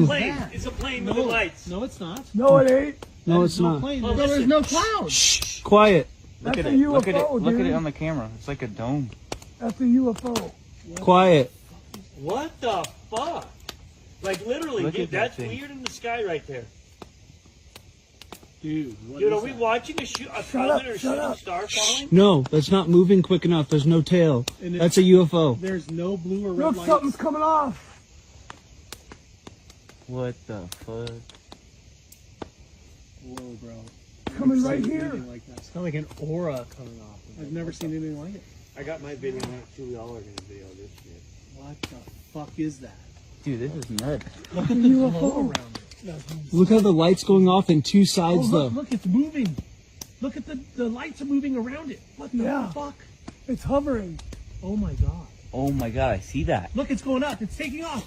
plane. It's a plane with the lights. No, it's not. No, it ain't. No, it's not. Plane. No, there's no clouds. Shh. Quiet. That's Look a at it. UFO, Look at it. Look at dude. it on the camera. It's like a dome. That's a UFO. Quiet. What the fuck? Like literally, Look dude, at that that's thing. weird in the sky right there. Dude, Dude, are we watching a comet or a shooting star falling? No, that's not moving quick enough. There's no tail. That's a UFO. There's no blue or red Look, lights. something's coming off. What the fuck? Whoa, bro. Coming I've right never seen here. anything Like that. It's kind of like an aura coming off. I've never seen anything like it. I got my video on it too. Y'all are gonna video this shit. What the fuck is that? Dude, this is nuts. Look at the glow around it. Look how the light's going off in two Oh, sides, though. look, it's moving. Look at the lights are moving around it. What the Yeah. fuck? It's hovering. Oh my god. Oh my god, I see that. Look, it's going up. It's taking off.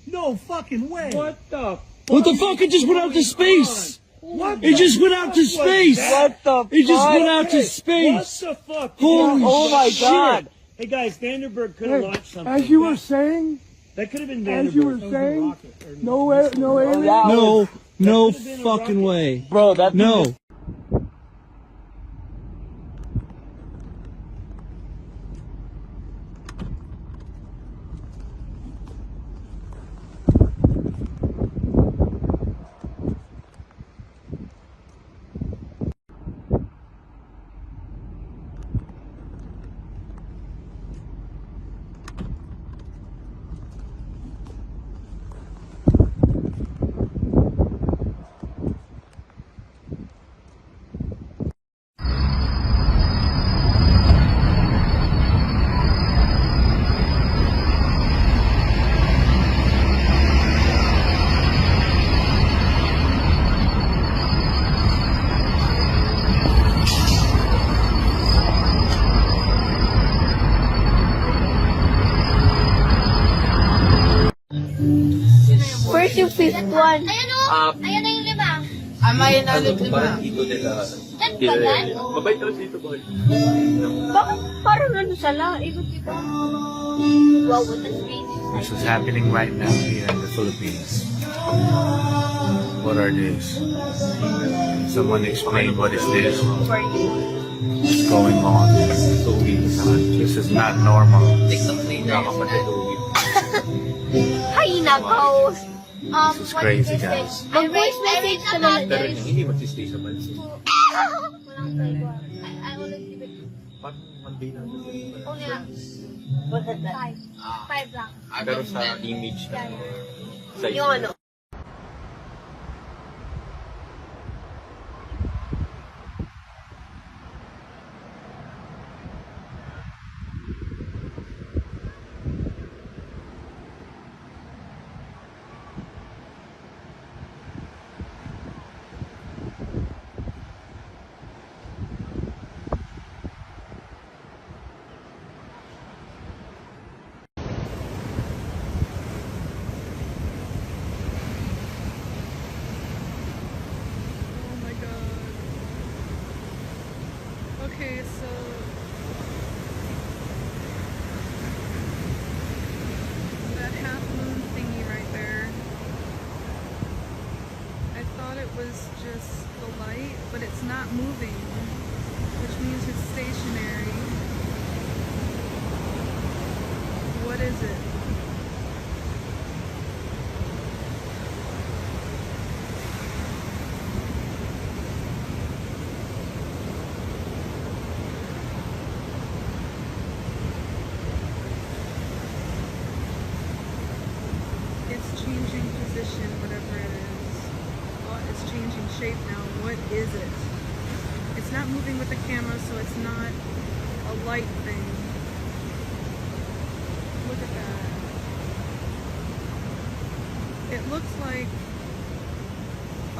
No fucking way. What the? What the fuck? It just went out to space. What? It just went out to space. What the It just fuck? went out to What space. the fuck? Holy Oh my shit. god. Hey guys, Vandenberg could have launched something. As you were saying, That could have been as you were Vandenberg. saying, no alien. No, no could've been a fucking rocket. way. Bro, that No. Where's yung fifth one? Ayan o! Ayan na yung lima. May nalit lima. Saan ba yan? Mabait lang dito, boy. Bakit parang ano sa lang? Iba-iba. Wow, what a strange This is happening right now here in the Philippines. What are these? Someone explain what is this? for you. What's going on? This is not normal. Hi, nakaw. This is crazy, guys. Mag-voice message ka na lang. Walang tribal. I will give it. Only What's that? five lang. Pero sa image na Yung ano? Okay, so that half moon thingy right there, I thought it was just the light, but it's not moving, which means it's stationary. What is it? It's changing position, whatever it is. Oh, it's changing shape now. What is it? It's not moving with the camera, so it's not a light thing. Look at that. It looks like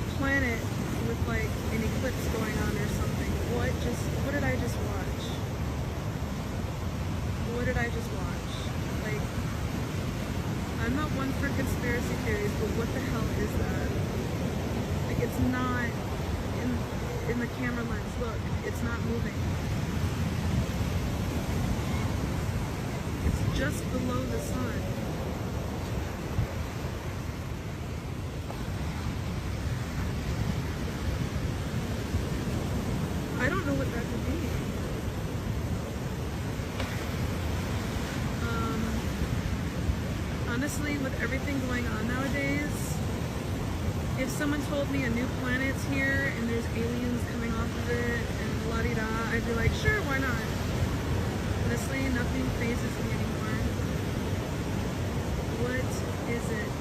a planet with like an eclipse going on or something. What did I just watch? What did I just watch? Like, I'm not one for conspiracy theories, but what the hell is that? Like, it's not in the camera lens. Look, it's not moving. It's just below the sun. honestly, with everything going on nowadays, if someone told me a new planet's here and there's aliens coming off of it and la-di-da, I'd be like, sure, why not? Honestly, nothing phases me anymore. What is it?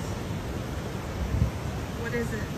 What is it?